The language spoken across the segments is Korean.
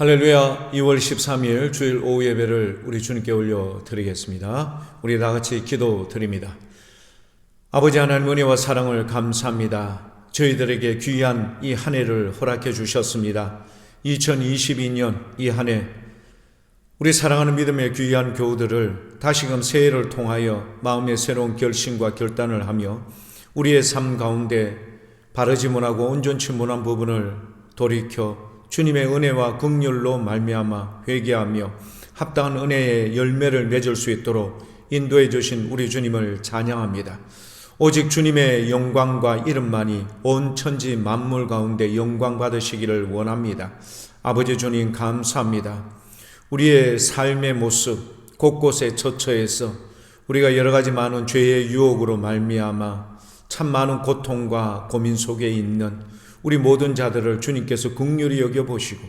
할렐루야. 2월 13일 주일 오후 예배를 우리 주님께 올려드리겠습니다. 우리 다같이 기도 드립니다. 아버지 하나님 은혜와 사랑을 감사합니다. 저희들에게 귀한 이 한 해를 허락해 주셨습니다. 2022년 이 한 해 우리 사랑하는 믿음의 귀한 교우들을 다시금 새해를 통하여 마음의 새로운 결심과 결단을 하며 우리의 삶 가운데 바르지 못하고 온전치 못한 부분을 돌이켜 주님의 은혜와 긍휼로 말미암아 회개하며 합당한 은혜의 열매를 맺을 수 있도록 인도해 주신 우리 주님을 찬양합니다. 오직 주님의 영광과 이름만이 온 천지 만물 가운데 영광 받으시기를 원합니다. 아버지 주님 감사합니다. 우리의 삶의 모습 곳곳에 처처해서 우리가 여러 가지 많은 죄의 유혹으로 말미암아 참 많은 고통과 고민 속에 있는 우리 모든 자들을 주님께서 긍휼히 여겨보시고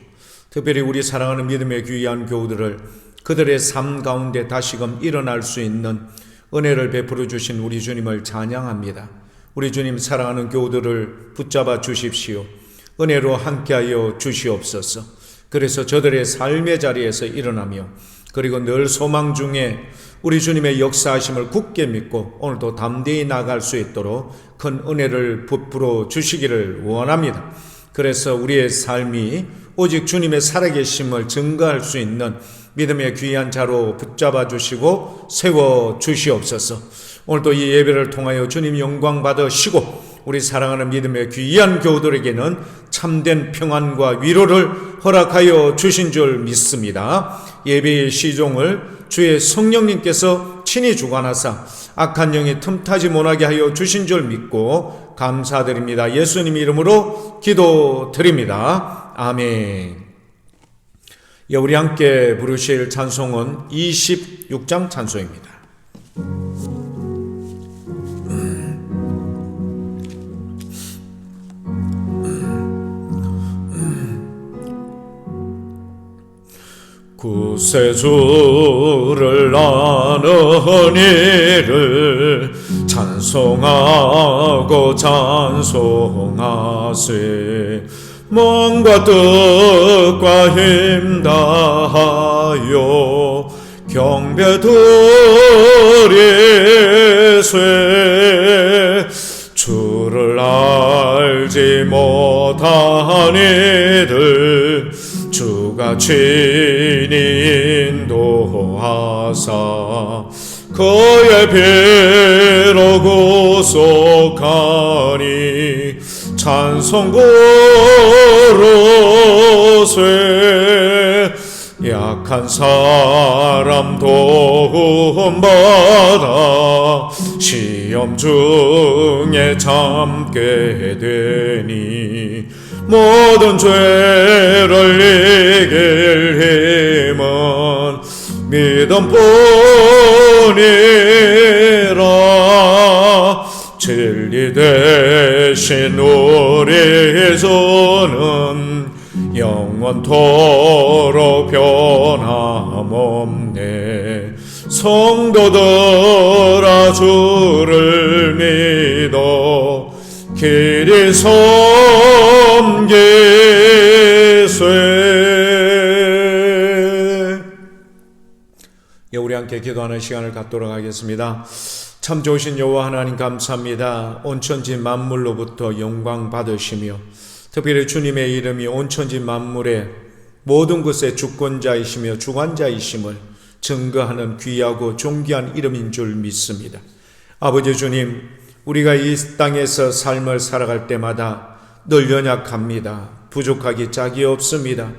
특별히 우리 사랑하는 믿음의 귀한 교우들을 그들의 삶 가운데 다시금 일어날 수 있는 은혜를 베풀어 주신 우리 주님을 찬양합니다. 우리 주님 사랑하는 교우들을 붙잡아 주십시오. 은혜로 함께하여 주시옵소서. 그래서 저들의 삶의 자리에서 일어나며 그리고 늘 소망 중에 우리 주님의 역사하심을 굳게 믿고 오늘도 담대히 나갈 수 있도록 큰 은혜를 베풀어 주시기를 원합니다. 그래서 우리의 삶이 오직 주님의 살아계심을 증거할 수 있는 믿음의 귀한 자로 붙잡아 주시고 세워 주시옵소서. 오늘도 이 예배를 통하여 주님 영광 받으시고 우리 사랑하는 믿음의 귀한 교우들에게는 참된 평안과 위로를 허락하여 주신 줄 믿습니다. 예배의 시종을 주의 성령님께서 친히 주관하사 악한 영이 틈타지 못하게 하여 주신 줄 믿고 감사드립니다. 예수님 이름으로 기도드립니다. 아멘. 우리 함께 부르실 찬송은 26장 찬송입니다. 구세주를 아는 이를 찬송하고 찬송하세. 몸과 뜻과 힘 다하여 경배드리세. 주를 알지 못한 이들 주가 친히 인도하사 그의 피로 구속하니 찬송 부르세. 약한 사람 도움받아 시험 중에 참게 되니 모든 죄를 이길 힘은 믿음뿐이라. 진리 대신 우리 주는 영원토록 변함없네. 성도들아 주를 믿어 길이 섬기세. 우리 함께 기도하는 시간을 갖도록 하겠습니다. 참 좋으신 여호와 하나님 감사합니다. 온천지 만물로부터 영광 받으시며 특별히 주님의 이름이 온천지 만물의 모든 것의 주권자이시며 주관자이심을 증거하는 귀하고 존귀한 이름인 줄 믿습니다. 아버지 주님, 우리가 이 땅에서 삶을 살아갈 때마다 늘 연약합니다. 부족하기 짝이 없습니다.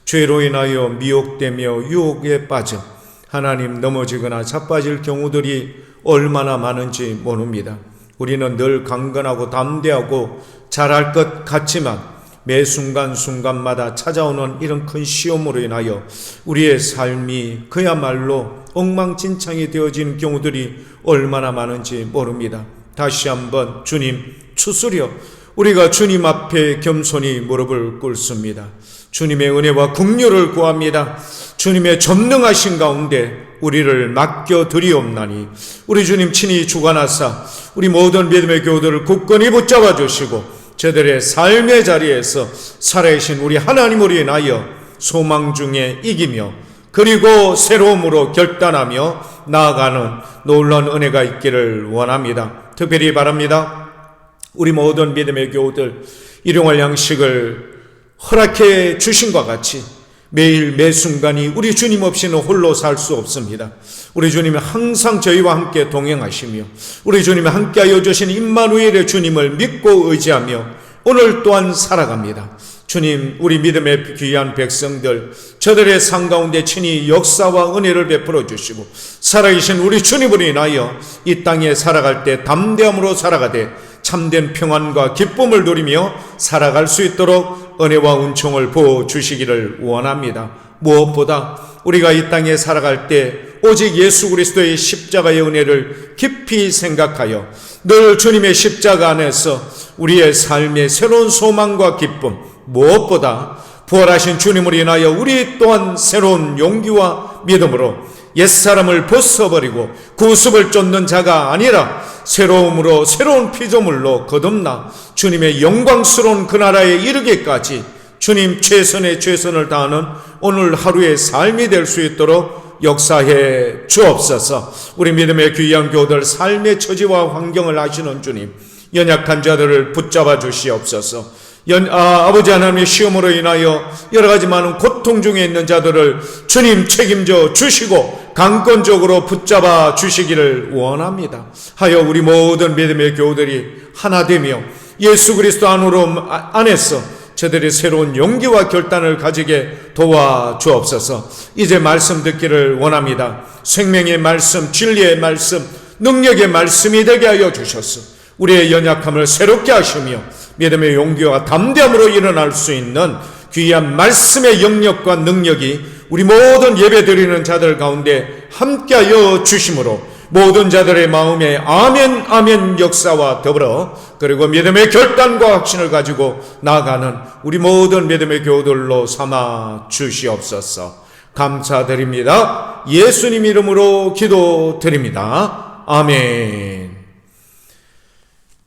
죄로 인하여 미혹되며 유혹에 빠져 하나님 넘어지거나 자빠질 경우들이 얼마나 많은지 모릅니다. 우리는 늘 강건하고 담대하고 잘할 것 같지만 매 순간순간마다 찾아오는 이런 큰 시험으로 인하여 우리의 삶이 그야말로 엉망진창이 되어지는 경우들이 얼마나 많은지 모릅니다. 다시 한번 주님 추스려 우리가 주님 앞에 겸손히 무릎을 꿇습니다. 주님의 은혜와 긍휼을 구합니다. 주님의 전능하신 가운데 우리를 맡겨드리옵나니 우리 주님 친히 주관하사 우리 모든 믿음의 교우들을 굳건히 붙잡아 주시고 저들의 삶의 자리에서 살아계신 우리 하나님으로 인하여 소망 중에 이기며 그리고 새로움으로 결단하며 나아가는 놀라운 은혜가 있기를 원합니다. 특별히 바랍니다. 우리 모든 믿음의 교우들 일용할 양식을 허락해 주신 것 같이 매일 매 순간이 우리 주님 없이는 홀로 살 수 없습니다. 우리 주님이 항상 저희와 함께 동행하시며 우리 주님이 함께하여 주신 임마누엘의 주님을 믿고 의지하며 오늘 또한 살아갑니다. 주님, 우리 믿음의 귀한 백성들, 저들의 삶 가운데 친히 역사와 은혜를 베풀어 주시고 살아계신 우리 주님으로 인하여 이 땅에 살아갈 때 담대함으로 살아가되 참된 평안과 기쁨을 누리며 살아갈 수 있도록 은혜와 은총을 부어 주시기를 원합니다. 무엇보다 우리가 이 땅에 살아갈 때 오직 예수 그리스도의 십자가의 은혜를 깊이 생각하여 늘 주님의 십자가 안에서 우리의 삶의 새로운 소망과 기쁨, 무엇보다 부활하신 주님으로 인하여 우리 또한 새로운 용기와 믿음으로 옛사람을 벗어버리고 구습을 쫓는 자가 아니라 새로움으로 새로운 피조물로 거듭나 주님의 영광스러운 그 나라에 이르기까지 주님 최선의 최선을 다하는 오늘 하루의 삶이 될 수 있도록 역사해 주옵소서. 우리 믿음의 귀한 교우들 삶의 처지와 환경을 아시는 주님, 연약한 자들을 붙잡아 주시옵소서. 아버지 하나님의 시험으로 인하여 여러 가지 많은 고통 중에 있는 자들을 주님 책임져 주시고 강권적으로 붙잡아 주시기를 원합니다. 하여 우리 모든 믿음의 교우들이 하나 되며 예수 그리스도 안에서 저들의 새로운 용기와 결단을 가지게 도와주옵소서. 이제 말씀 듣기를 원합니다. 생명의 말씀, 진리의 말씀, 능력의 말씀이 되게 하여 주셔서 우리의 연약함을 새롭게 하시며 믿음의 용기와 담대함으로 일어날 수 있는 귀한 말씀의 영역과 능력이 우리 모든 예배드리는 자들 가운데 함께하여 주심으로 모든 자들의 마음에 아멘 아멘 역사와 더불어 그리고 믿음의 결단과 확신을 가지고 나아가는 우리 모든 믿음의 교우들로 삼아 주시옵소서. 감사드립니다. 예수님 이름으로 기도드립니다. 아멘.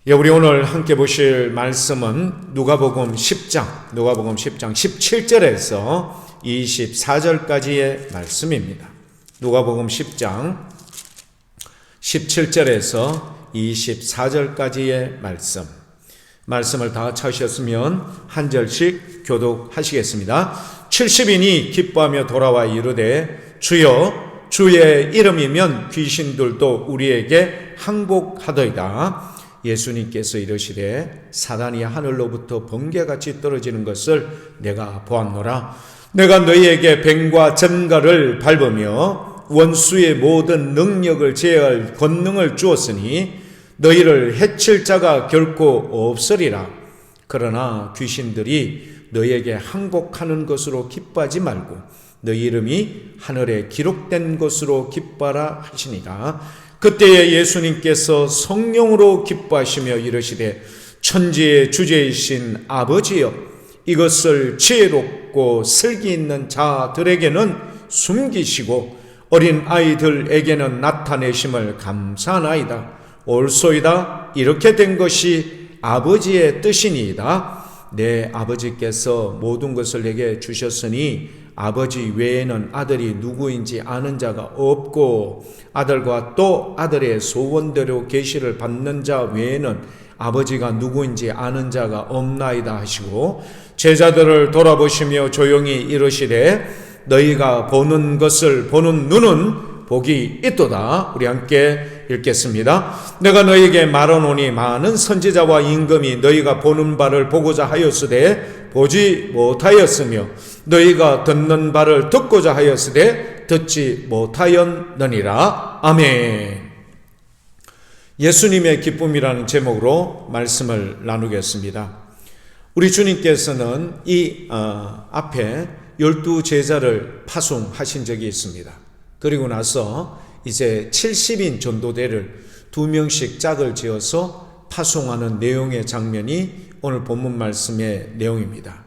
우리 오늘 함께 보실 말씀은 누가복음 10장 17절에서 24절까지의 말씀입니다. 누가복음 10장 17절에서 24절까지의 말씀을 다 찾으셨으면 한 절씩 교독하시겠습니다. 70인이 기뻐하며 돌아와 이르되 주여 주의 이름이면 귀신들도 우리에게 항복하더이다. 예수님께서 이르시되 사단이 하늘로부터 번개같이 떨어지는 것을 내가 보았노라. 내가 너희에게 뱀과 전갈을 밟으며 원수의 모든 능력을 제어할 권능을 주었으니 너희를 해칠 자가 결코 없으리라. 그러나 귀신들이 너희에게 항복하는 것으로 기뻐하지 말고 너희 이름이 하늘에 기록된 것으로 기뻐하라 하시니라. 그때에 예수님께서 성령으로 기뻐하시며 이르시되 천지의 주제이신 아버지여 이것을 지혜롭고 슬기 있는 자들에게는 숨기시고 어린 아이들에게는 나타내심을 감사하나이다. 옳소이다. 이렇게 된 것이 아버지의 뜻이니이다. 내 아버지께서 모든 것을 내게 주셨으니 아버지 외에는 아들이 누구인지 아는 자가 없고 아들과 또 아들의 소원대로 계시를 받는 자 외에는 아버지가 누구인지 아는 자가 없나이다 하시고 제자들을 돌아보시며 조용히 이르시되 너희가 보는 것을 보는 눈은 복이 있도다. 우리 함께 읽겠습니다. 내가 너희에게 말하노니 많은 선지자와 임금이 너희가 보는 바를 보고자 하였으되 보지 못하였으며 너희가 듣는 바를 듣고자 하였으되 듣지 못하였느니라. 아멘. 예수님의 기쁨이라는 제목으로 말씀을 나누겠습니다. 우리 주님께서는 이 앞에 12 제자를 파송하신 적이 있습니다. 그리고 나서 이제 70인 전도대를 2명씩 짝을 지어서 파송하는 내용의 장면이 오늘 본문 말씀의 내용입니다.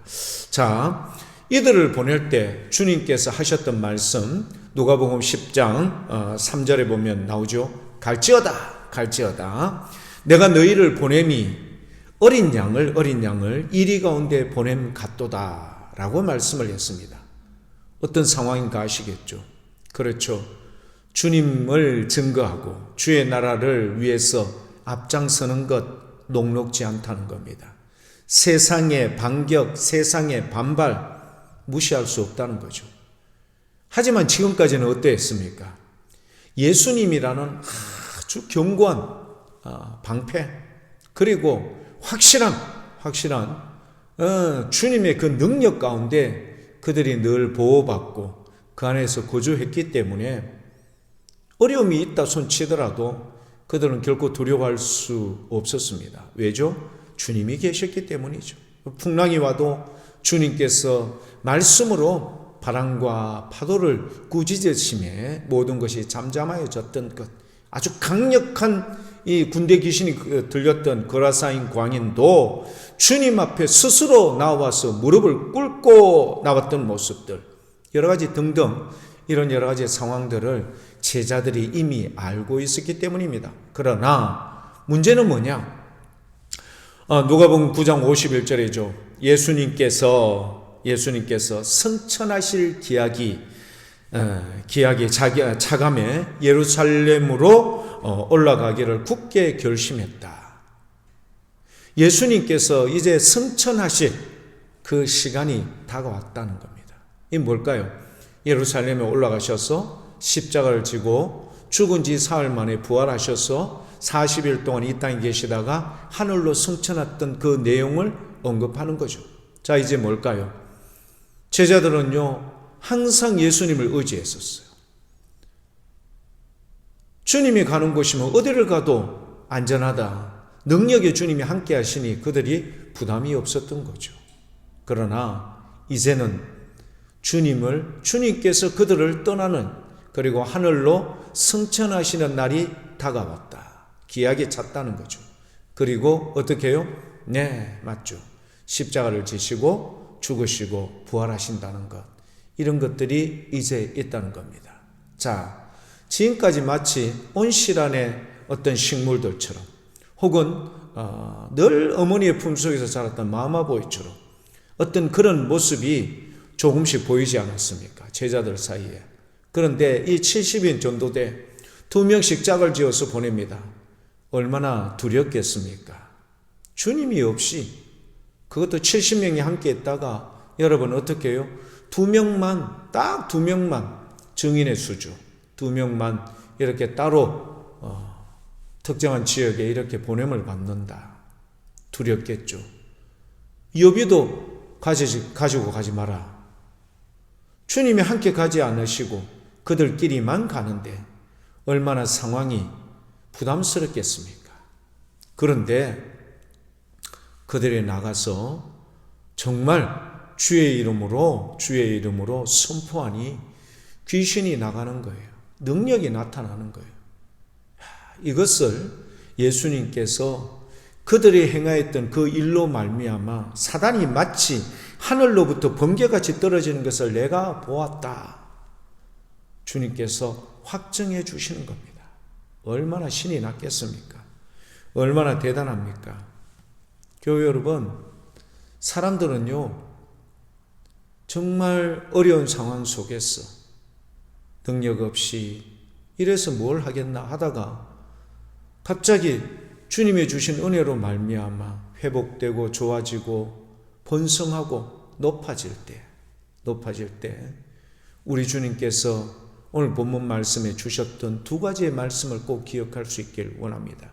자, 이들을 보낼 때 주님께서 하셨던 말씀 누가복음 10장 3절에 보면 나오죠. 갈지어다 내가 너희를 보냄이 어린 양을 이리 가운데 보냄 같도다 라고 말씀을 했습니다. 어떤 상황인가 아시겠죠? 그렇죠. 주님을 증거하고 주의 나라를 위해서 앞장서는 것 녹록지 않다는 겁니다. 세상의 반격, 세상의 반발 무시할 수 없다는 거죠. 하지만 지금까지는 어땠습니까? 예수님이라는 아주 견고한 방패, 그리고 확실한 주님의 그 능력 가운데 그들이 늘 보호받고 그 안에서 거주했기 때문에 어려움이 있다 손치더라도 그들은 결코 두려워할 수 없었습니다. 왜죠? 주님이 계셨기 때문이죠. 풍랑이 와도 주님께서 말씀으로 바람과 파도를 꾸짖으심에 모든 것이 잠잠하여졌던 것, 아주 강력한 이 군대 귀신이 들렸던 거라사인 광인도 주님 앞에 스스로 나와서 무릎을 꿇고 나왔던 모습들, 여러 가지 등등 이런 여러 가지 상황들을 제자들이 이미 알고 있었기 때문입니다. 그러나 문제는 뭐냐? 누가복음 9장 51절이죠. 예수님께서 승천하실 기약이 차감해 예루살렘으로 올라가기를 굳게 결심했다. 예수님께서 이제 승천하실 그 시간이 다가왔다는 겁니다. 이 뭘까요? 예루살렘에 올라가셔서 십자가를 지고 죽은 지 사흘 만에 부활하셔서 40일 동안 이 땅에 계시다가 하늘로 승천했던 그 내용을 언급하는 거죠. 자, 이제 뭘까요? 제자들은요, 항상 예수님을 의지했었어요. 주님이 가는 곳이면 어디를 가도 안전하다. 능력의 주님이 함께 하시니 그들이 부담이 없었던 거죠. 그러나 이제는 주님께서 그들을 떠나는, 그리고 하늘로 승천하시는 날이 다가왔다. 기약이 찼다는 거죠. 그리고 어떻게 해요? 네, 맞죠. 십자가를 지시고 죽으시고 부활하신다는 것. 이런 것들이 이제 있다는 겁니다. 자, 지금까지 마치 온실안의 어떤 식물들처럼, 혹은 늘 어머니의 품속에서 자랐던 마마보이처럼 어떤 그런 모습이 조금씩 보이지 않았습니까? 제자들 사이에. 그런데 이 70인 전도대 2명씩 짝을 지어서 보냅니다. 얼마나 두렵겠습니까? 주님이 없이, 그것도 70명이 함께 있다가 여러분 어떻게 해요? 2명만, 딱 2명만 증인의 수주, 2명만 이렇게 따로 특정한 지역에 이렇게 보냄을 받는다. 두렵겠죠. 여비도 가지고 가지 마라. 주님이 함께 가지 않으시고 그들끼리만 가는데 얼마나 상황이 부담스럽겠습니까? 그런데 그들이 나가서 정말 주의 이름으로 선포하니 귀신이 나가는 거예요. 능력이 나타나는 거예요. 이것을 예수님께서 그들이 행하였던 그 일로 말미암아 사단이 마치 하늘로부터 번개같이 떨어지는 것을 내가 보았다. 주님께서 확증해 주시는 겁니다. 얼마나 신이 났겠습니까? 얼마나 대단합니까? 교회 여러분, 사람들은요, 정말 어려운 상황 속에서 능력 없이 이래서 뭘 하겠나 하다가 갑자기 주님이 주신 은혜로 말미암아 회복되고 좋아지고 번성하고 높아질 때 우리 주님께서 오늘 본문 말씀에 주셨던 2가지의 말씀을 꼭 기억할 수 있길 원합니다.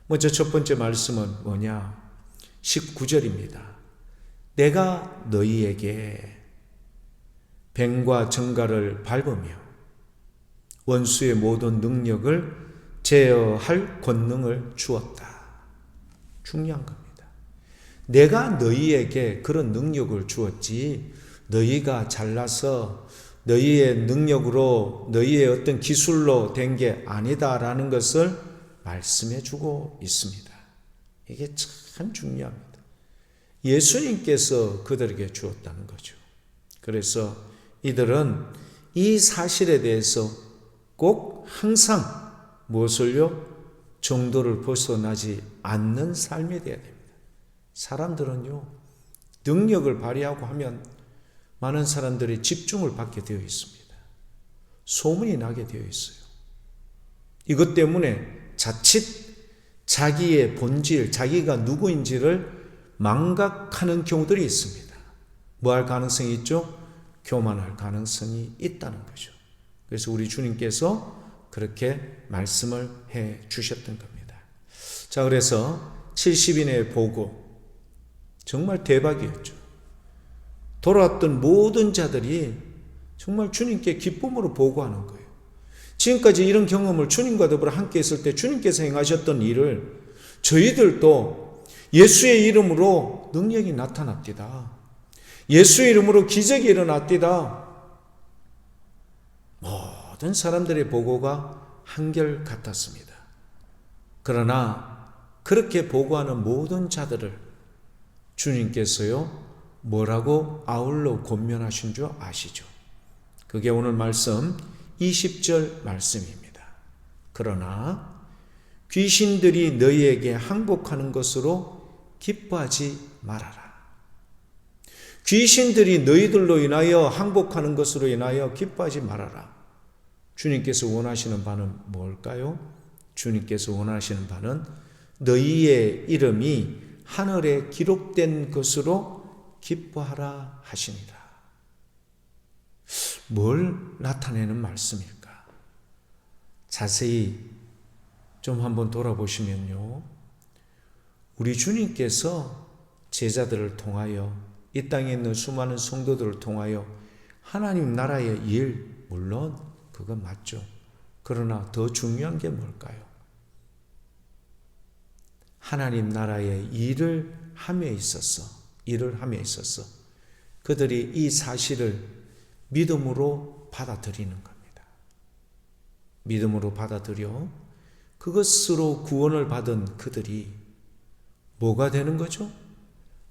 먼저 첫 번째 말씀은 뭐냐? 19절입니다. 내가 너희에게 뱀과 정갈을 밟으며 원수의 모든 능력을 제어할 권능을 주었다. 중요한 겁니다. 내가 너희에게 그런 능력을 주었지, 너희가 잘나서 너희의 능력으로, 너희의 어떤 기술로 된 게 아니다라는 것을 말씀해 주고 있습니다. 이게 참 중요합니다. 예수님께서 그들에게 주었다는 거죠. 그래서 이들은 이 사실에 대해서 꼭 항상 무엇을요? 정도를 벗어나지 않는 삶이 되어야 됩니다. 사람들은요, 능력을 발휘하고 하면 많은 사람들이 집중을 받게 되어 있습니다. 소문이 나게 되어 있어요. 이것 때문에 자칫 자기의 본질, 자기가 누구인지를 망각하는 경우들이 있습니다. 뭐 할 가능성이 있죠? 교만할 가능성이 있다는 거죠. 그래서 우리 주님께서 그렇게 말씀을 해 주셨던 겁니다. 자, 그래서 70인의 보고 정말 대박이었죠. 돌아왔던 모든 자들이 정말 주님께 기쁨으로 보고하는 거예요. 지금까지 이런 경험을 주님과 더불어 함께 했을 때 주님께서 행하셨던 일을 저희들도 예수의 이름으로 능력이 나타납디다. 예수의 이름으로 기적이 일어났디다. 모든 사람들의 보고가 한결같았습니다. 그러나 그렇게 보고하는 모든 자들을 주님께서요, 뭐라고 아울러 권면하신 줄 아시죠? 그게 오늘 말씀 20절 말씀입니다. 그러나 귀신들이 너희에게 항복하는 것으로 기뻐하지 말아라. 귀신들이 너희들로 인하여 항복하는 것으로 인하여 기뻐하지 말아라. 주님께서 원하시는 바는 뭘까요? 주님께서 원하시는 바는 너희의 이름이 하늘에 기록된 것으로 기뻐하라 하시니라. 뭘 나타내는 말씀일까? 자세히 좀 한번 돌아보시면요, 우리 주님께서 제자들을 통하여 이 땅에 있는 수많은 성도들을 통하여 하나님 나라의 일, 물론 그건 맞죠. 그러나 더 중요한 게 뭘까요? 하나님 나라의 일을 함에 있어서 그들이 이 사실을 믿음으로 받아들이는 겁니다. 믿음으로 받아들여 그것으로 구원을 받은 그들이 뭐가 되는 거죠?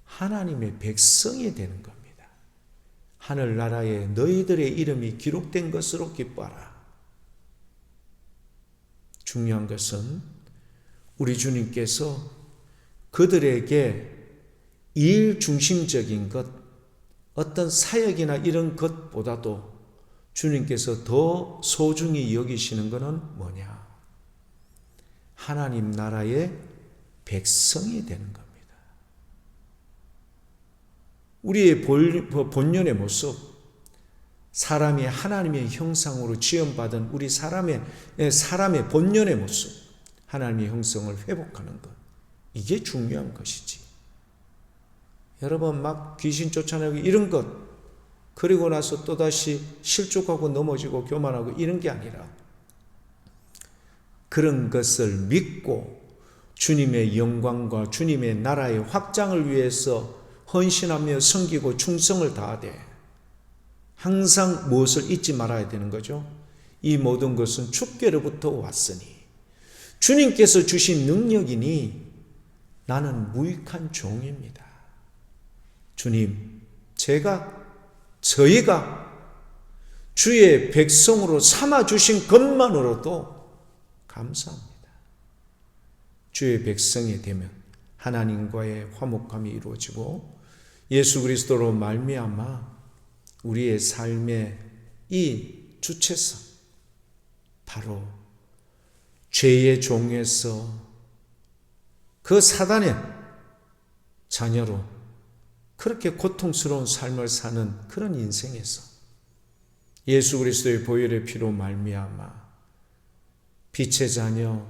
하나님의 백성이 되는 겁니다. 하늘나라에 너희들의 이름이 기록된 것으로 기뻐하라. 중요한 것은 우리 주님께서 그들에게 일 중심적인 것, 어떤 사역이나 이런 것보다도 주님께서 더 소중히 여기시는 것은 뭐냐? 하나님 나라의 백성이 되는 겁니다. 우리의 본연의 모습, 사람이 하나님의 형상으로 지음받은 우리 사람의 본연의 모습, 하나님의 형성을 회복하는 것, 이게 중요한 것이지. 여러분 막 귀신 쫓아내고 이런 것, 그리고 나서 또다시 실족하고 넘어지고 교만하고 이런 게 아니라 그런 것을 믿고 주님의 영광과 주님의 나라의 확장을 위해서 헌신하며 섬기고 충성을 다하되 항상 무엇을 잊지 말아야 되는 거죠? 이 모든 것은 주께로부터 왔으니 주님께서 주신 능력이니 나는 무익한 종입니다. 주님, 저희가 주의 백성으로 삼아주신 것만으로도 감사합니다. 주의 백성이 되면 하나님과의 화목함이 이루어지고 예수 그리스도로 말미암아 우리의 삶의 이 주체성, 바로 죄의 종에서 그 사단의 자녀로 그렇게 고통스러운 삶을 사는 그런 인생에서 예수 그리스도의 보혈의 피로 말미암아 빛의 자녀,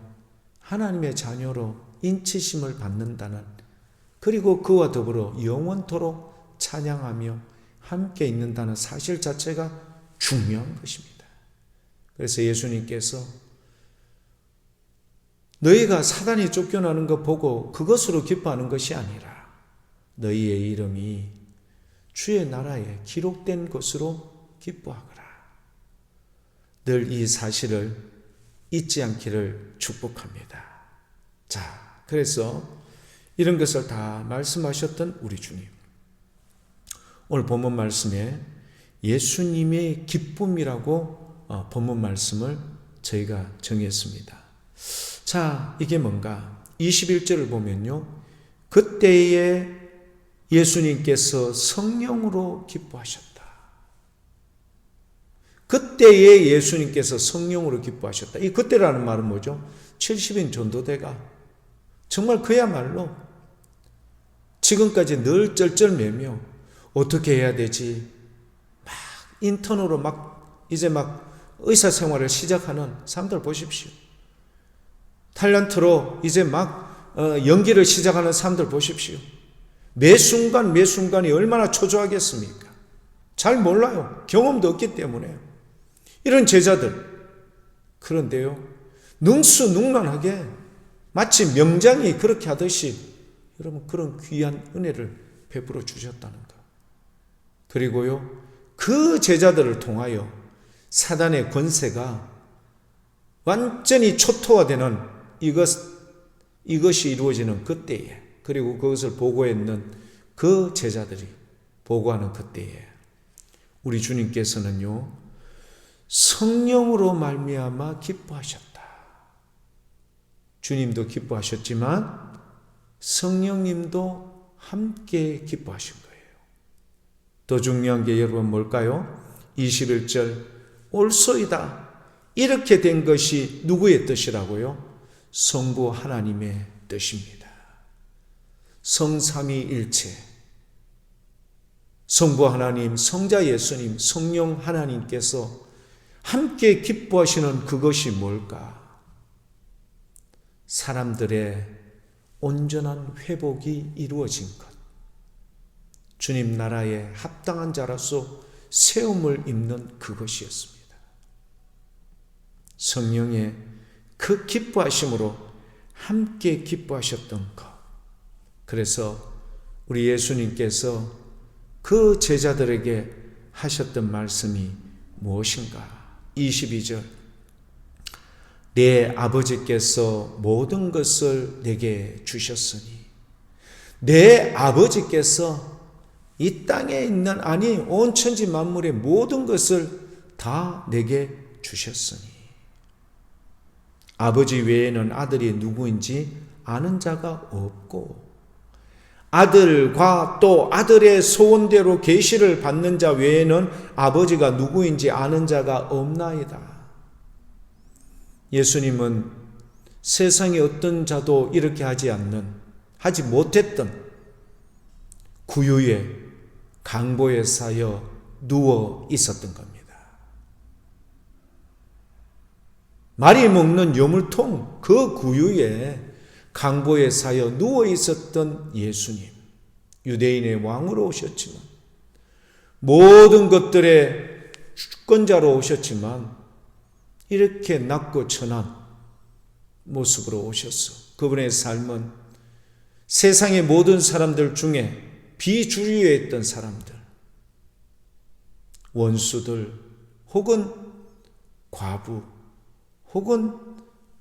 하나님의 자녀로 인치심을 받는다는, 그리고 그와 더불어 영원토록 찬양하며 함께 있는다는 사실 자체가 중요한 것입니다. 그래서 예수님께서 너희가 사단이 쫓겨나는 것 보고 그것으로 기뻐하는 것이 아니라 너희의 이름이 주의 나라에 기록된 것으로 기뻐하거라. 늘 이 사실을 잊지 않기를 축복합니다. 자, 그래서 이런 것을 다 말씀하셨던 우리 주님, 오늘 본문 말씀에 예수님의 기쁨이라고 본문 말씀을 저희가 정했습니다. 자, 이게 뭔가? 21절을 보면요, 그때에 예수님께서 성령으로 기뻐하셨다. 그때에 예수님께서 성령으로 기뻐하셨다. 이 그때라는 말은 뭐죠? 70인 전도대가 정말 그야말로 지금까지 늘 쩔쩔매며 어떻게 해야 되지? 막 인턴으로 이제 의사 생활을 시작하는 사람들 보십시오. 탤런트로 이제 연기를 시작하는 사람들 보십시오. 매 순간이 얼마나 초조하겠습니까? 잘 몰라요. 경험도 없기 때문에. 이런 제자들. 그런데요, 능수능란하게 마치 명장이 그렇게 하듯이 여러분 그런 귀한 은혜를 베풀어 주셨다는 것. 그리고요, 그 제자들을 통하여 사단의 권세가 완전히 초토화되는 이것이 이루어지는 그때에, 그리고 그것을 보고했는 그 제자들이 보고하는 그때에 우리 주님께서는요, 성령으로 말미암아 기뻐하셨다. 주님도 기뻐하셨지만 성령님도 함께 기뻐하신 거예요. 더 중요한 게 여러분 뭘까요? 21절 옳소이다. 이렇게 된 것이 누구의 뜻이라고요? 성부 하나님의 뜻입니다. 성삼위일체, 성부 하나님, 성자 예수님, 성령 하나님께서 함께 기뻐하시는 그것이 뭘까? 사람들의 온전한 회복이 이루어진 것, 주님 나라에 합당한 자로서 세움을 입는 그것이었습니다. 성령의 그 기뻐하심으로 함께 기뻐하셨던 것. 그래서 우리 예수님께서 그 제자들에게 하셨던 말씀이 무엇인가? 22절 내 아버지께서 모든 것을 내게 주셨으니, 내 아버지께서 이 땅에 있는, 아니 온 천지 만물의 모든 것을 다 내게 주셨으니, 아버지 외에는 아들이 누구인지 아는 자가 없고 아들과 또 아들의 소원대로 계시를 받는 자 외에는 아버지가 누구인지 아는 자가 없나이다. 예수님은 세상에 어떤 자도 이렇게 하지 못했던 구유에 강보에 쌓여 누워 있었던 겁니다. 말이 먹는 요물통 그 구유에 강보에 쌓여 누워 있었던 예수님, 유대인의 왕으로 오셨지만, 모든 것들의 주권자로 오셨지만 이렇게 낮고 천한 모습으로 오셨어. 그분의 삶은 세상의 모든 사람들 중에 비주류에 있던 사람들, 원수들, 혹은 과부, 혹은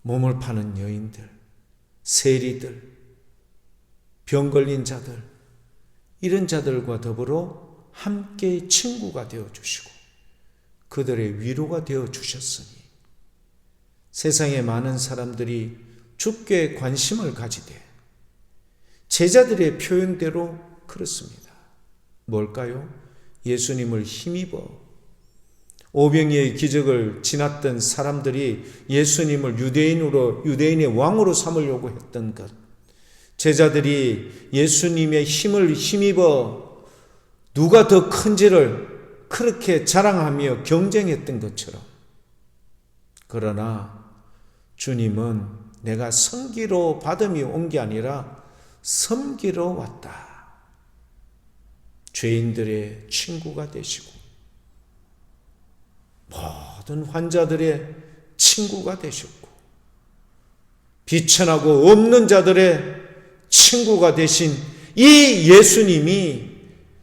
몸을 파는 여인들, 세리들, 병 걸린 자들, 이런 자들과 더불어 함께 친구가 되어주시고 그들의 위로가 되어주셨으니, 세상의 많은 사람들이 주께 관심을 가지되 제자들의 표현대로 그렇습니다. 뭘까요? 예수님을 힘입어 오병이의 기적을 지났던 사람들이 예수님을 유대인의 왕으로 삼으려고 했던 것, 제자들이 예수님의 힘을 힘입어 누가 더 큰지를 그렇게 자랑하며 경쟁했던 것처럼, 그러나 주님은 내가 섬기러 받음이 온 게 아니라 섬기러 왔다. 죄인들의 친구가 되시고 모든 환자들의 친구가 되셨고 비천하고 없는 자들의 친구가 되신 이 예수님이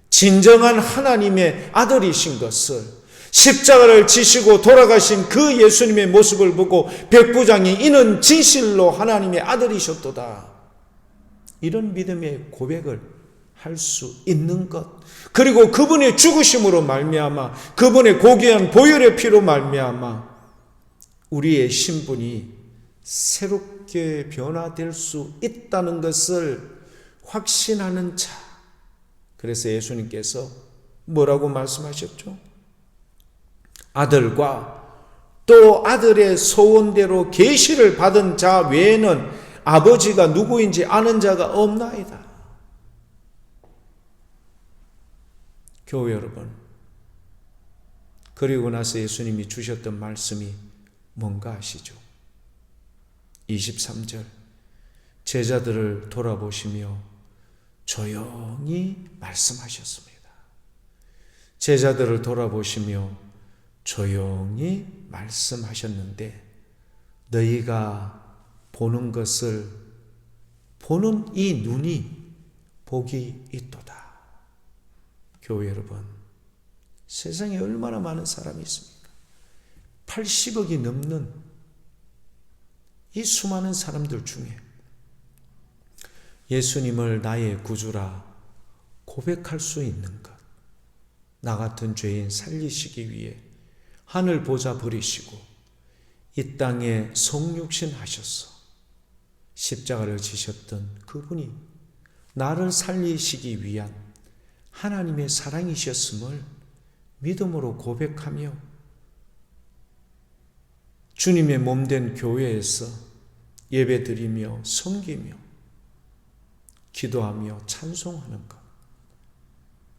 진정한 하나님의 아들이신 것을, 십자가를 지시고 돌아가신 그 예수님의 모습을 보고 백부장이 이는 진실로 하나님의 아들이셨도다, 이런 믿음의 고백을 할 수 있는 것, 그리고 그분의 죽으심으로 말미암아 그분의 고귀한 보혈의 피로 말미암아 우리의 신분이 새롭게 변화될 수 있다는 것을 확신하는 자. 그래서 예수님께서 뭐라고 말씀하셨죠? 아들과 또 아들의 소원대로 계시를 받은 자 외에는 아버지가 누구인지 아는 자가 없나이다. 교회 여러분, 그리고 나서 예수님이 주셨던 말씀이 뭔가 아시죠? 23절, 제자들을 돌아보시며 조용히 말씀하셨습니다. 제자들을 돌아보시며 조용히 말씀하셨는데, 너희가 보는 것을 보는 이 눈이 복이 있도다. 교회 여러분, 세상에 얼마나 많은 사람이 있습니까? 80억이 넘는 이 수많은 사람들 중에 예수님을 나의 구주라 고백할 수 있는 것, 나 같은 죄인 살리시기 위해 하늘 보좌 버리시고 이 땅에 성육신 하셔서 십자가를 지셨던 그분이 나를 살리시기 위한 하나님의 사랑이셨음을 믿음으로 고백하며 주님의 몸된 교회에서 예배드리며 섬기며 기도하며 찬송하는 것,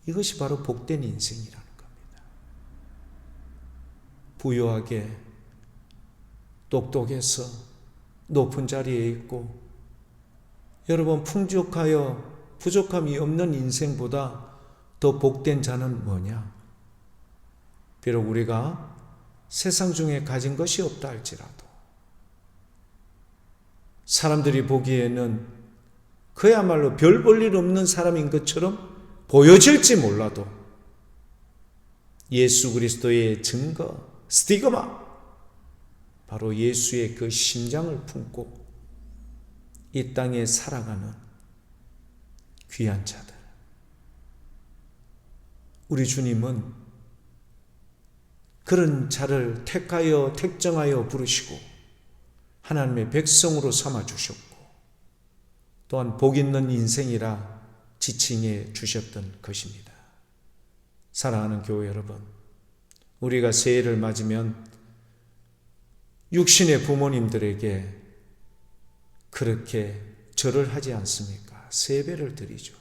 이것이 바로 복된 인생이라는 겁니다. 부유하게 똑똑해서 높은 자리에 있고 여러분 풍족하여 부족함이 없는 인생보다 더 복된 자는 뭐냐? 비록 우리가 세상 중에 가진 것이 없다 할지라도 사람들이 보기에는 그야말로 별 볼 일 없는 사람인 것처럼 보여질지 몰라도 예수 그리스도의 증거, 스티그마, 바로 예수의 그 심장을 품고 이 땅에 살아가는 귀한 자들, 우리 주님은 그런 자를 택하여 택정하여 부르시고 하나님의 백성으로 삼아주셨고 또한 복 있는 인생이라 지칭해 주셨던 것입니다. 사랑하는 교회 여러분, 우리가 새해를 맞으면 육신의 부모님들에게 그렇게 절을 하지 않습니까? 세배를 드리죠.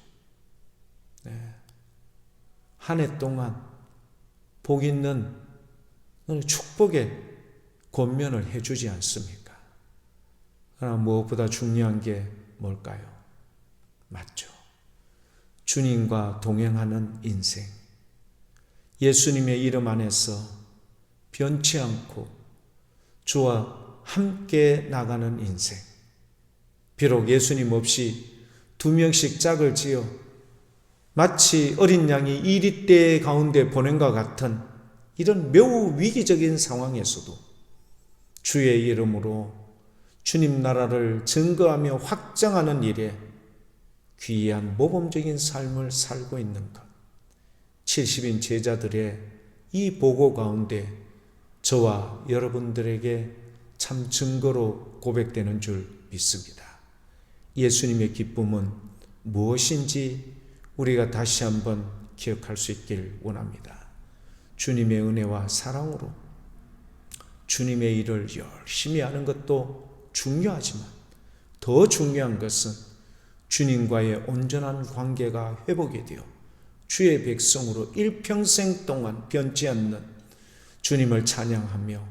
네. 한 해 동안 복 있는 축복의 권면을 해주지 않습니까? 그러나 무엇보다 중요한 게 뭘까요? 맞죠. 주님과 동행하는 인생, 예수님의 이름 안에서 변치 않고 주와 함께 나가는 인생, 비록 예수님 없이 2명씩 짝을 지어 마치 어린 양이 이리떼 가운데 보낸 것 같은 이런 매우 위기적인 상황에서도 주의 이름으로 주님 나라를 증거하며 확장하는 일에 귀한 모범적인 삶을 살고 있는 것, 70인 제자들의 이 보고 가운데 저와 여러분들에게 참 증거로 고백되는 줄 믿습니다. 예수님의 기쁨은 무엇인지 우리가 다시 한번 기억할 수 있길 원합니다. 주님의 은혜와 사랑으로 주님의 일을 열심히 하는 것도 중요하지만 더 중요한 것은 주님과의 온전한 관계가 회복이 되어 주의 백성으로 일평생 동안 변치 않는 주님을 찬양하며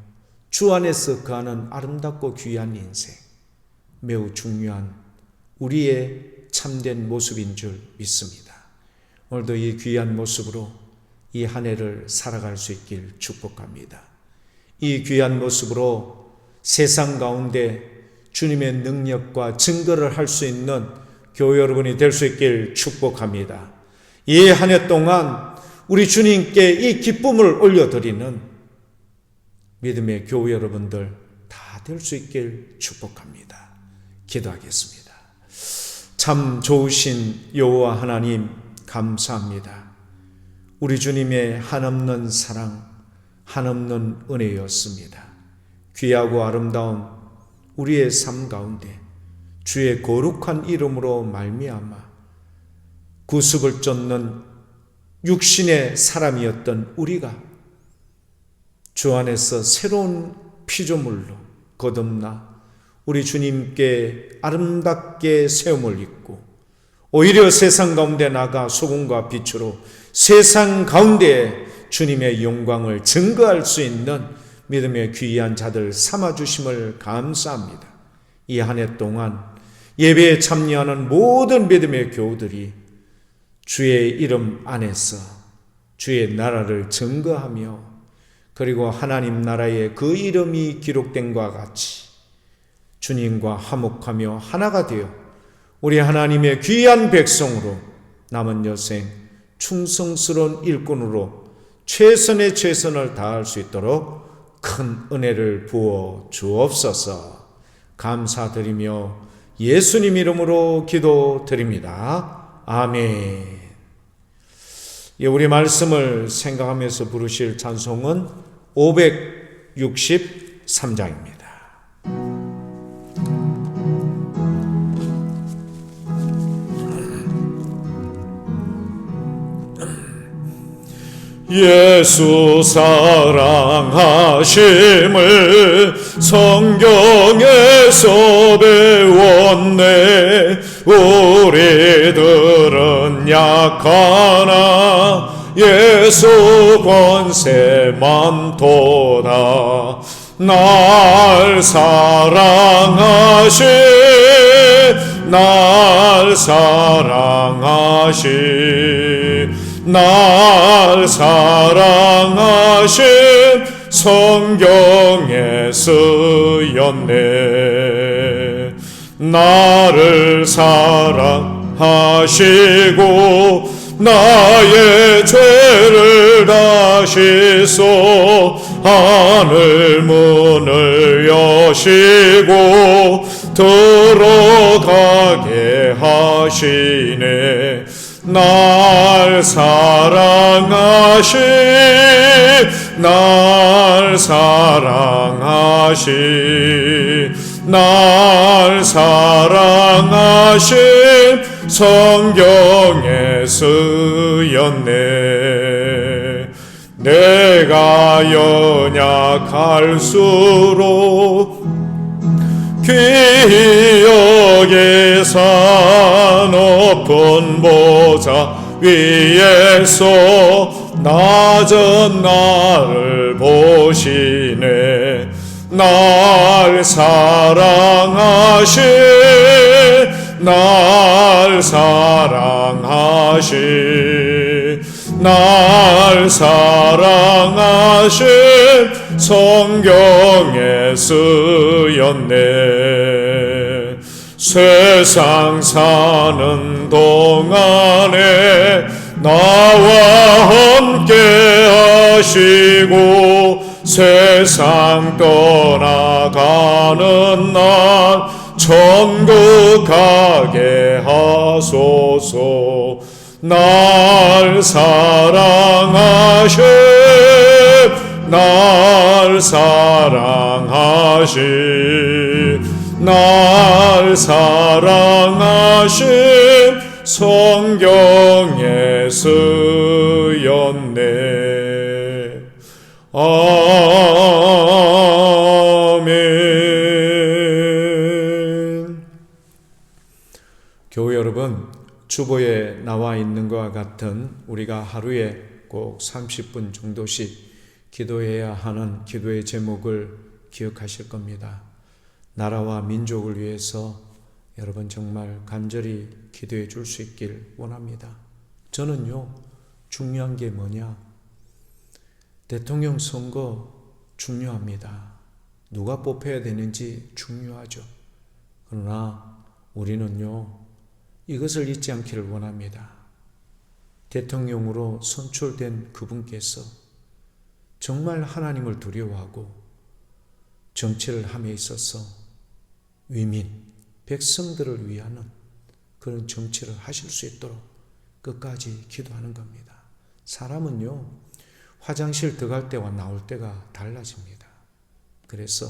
주 안에서 거하는 아름답고 귀한 인생, 매우 중요한 우리의 참된 모습인 줄 믿습니다. 오늘도 이 귀한 모습으로 이 한 해를 살아갈 수 있길 축복합니다. 이 귀한 모습으로 세상 가운데 주님의 능력과 증거를 할 수 있는 교회 여러분이 될 수 있길 축복합니다. 이 한 해 동안 우리 주님께 이 기쁨을 올려드리는 믿음의 교회 여러분들 다 될 수 있길 축복합니다. 기도하겠습니다. 참 좋으신 여호와 하나님 감사합니다. 우리 주님의 한없는 사랑, 한없는 은혜였습니다. 귀하고 아름다운 우리의 삶 가운데 주의 거룩한 이름으로 말미암아 구습을 쫓는 육신의 사람이었던 우리가 주 안에서 새로운 피조물로 거듭나 우리 주님께 아름답게 세움을 입고 오히려 세상 가운데 나가 소금과 빛으로 세상 가운데 주님의 영광을 증거할 수 있는 믿음의 귀한 자들 삼아주심을 감사합니다. 이 한 해 동안 예배에 참여하는 모든 믿음의 교우들이 주의 이름 안에서 주의 나라를 증거하며 그리고 하나님 나라에 그 이름이 기록된 것과 같이 주님과 화목하며 하나가 되어 우리 하나님의 귀한 백성으로 남은 여생 충성스러운 일꾼으로 최선의 최선을 다할 수 있도록 큰 은혜를 부어 주옵소서. 감사드리며 예수님 이름으로 기도드립니다. 아멘. 우리 말씀을 생각하면서 부르실 찬송은 563장입니다. 예수 사랑하심을 성경에서 배웠네. 우리들은 약하나 예수 권세만 도다. 날 사랑하신 날 사랑하신 성경에 쓰였네. 나를 사랑하시고 나의 죄를 다시소 하늘 문을 여시고 들어가게 하시네. 날 사랑하신 성경에 쓰였네. 내가 연약할수록 기억에서 높은 보좌 위에서 낮은 나를 보시네. 날 사랑하신 성경에 쓰였네. 세상 사는 동안에 나와 함께 하시고 세상 떠나가는 날 천국 가게 하소서. 날 사랑하신 성경에 쓰였네. 아멘. 교회 여러분, 주보에 나와 있는 것과 같은 우리가 하루에 꼭 30분 정도씩 기도해야 하는 기도의 제목을 기억하실 겁니다. 나라와 민족을 위해서 여러분 정말 간절히 기도해 줄 수 있길 원합니다. 저는요, 중요한 게 뭐냐? 대통령 선거 중요합니다. 누가 뽑혀야 되는지 중요하죠. 그러나 우리는요, 이것을 잊지 않기를 원합니다. 대통령으로 선출된 그분께서 정말 하나님을 두려워하고 정치를 함에 있어서 위민, 백성들을 위하는 그런 정치를 하실 수 있도록 끝까지 기도하는 겁니다. 사람은요, 화장실 들어갈 때와 나올 때가 달라집니다. 그래서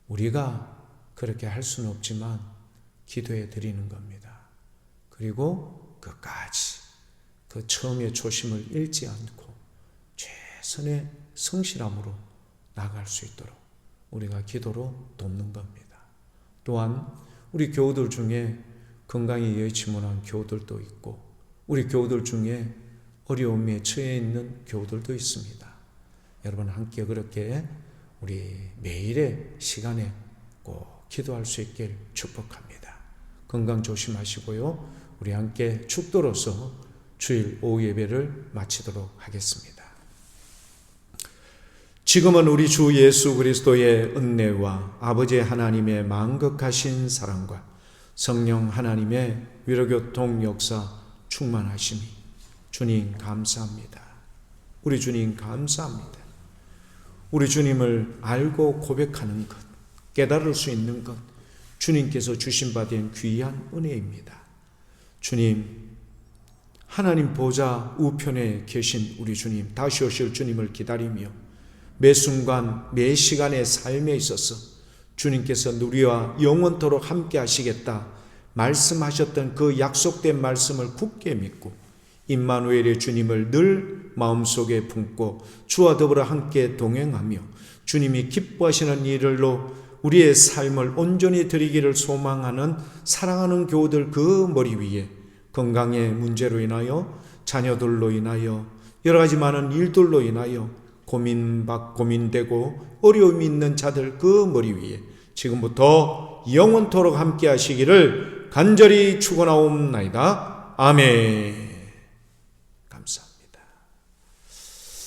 우리가 그렇게 할 수는 없지만 기도해 드리는 겁니다. 그리고 끝까지 그 처음의 초심을 잃지 않고 최선의 성실함으로 나아갈 수 있도록 우리가 기도로 돕는 겁니다. 또한 우리 교우들 중에 건강이 여의치 못한 교우들도 있고 우리 교우들 중에 어려움에 처해 있는 교우들도 있습니다. 여러분 함께 그렇게 우리 매일의 시간에 꼭 기도할 수 있길 축복합니다. 건강 조심하시고요. 우리 함께 축도로서 주일 오후 예배를 마치도록 하겠습니다. 지금은 우리 주 예수 그리스도의 은혜와 아버지 하나님의 만극하신 사랑과 성령 하나님의 위로교통 역사 충만하심이 주님 감사합니다. 우리 주님 감사합니다. 우리 주님을 알고 고백하는 것, 깨달을 수 있는 것, 주님께서 주신 바 된 귀한 은혜입니다. 주님, 하나님 보좌 우편에 계신 우리 주님, 다시 오실 주님을 기다리며 매 순간 매 시간의 삶에 있어서 주님께서 우리와 영원토록 함께 하시겠다 말씀하셨던 그 약속된 말씀을 굳게 믿고 임마누엘의 주님을 늘 마음속에 품고 주와 더불어 함께 동행하며 주님이 기뻐하시는 일로 우리의 삶을 온전히 드리기를 소망하는 사랑하는 교우들 그 머리 위에 건강의 문제로 인하여 자녀들로 인하여 여러 가지 많은 일들로 인하여 고민되고 어려움이 있는 자들 그 머리 위에 지금부터 영원토록 함께 하시기를 간절히 축원하옵나이다. 아멘.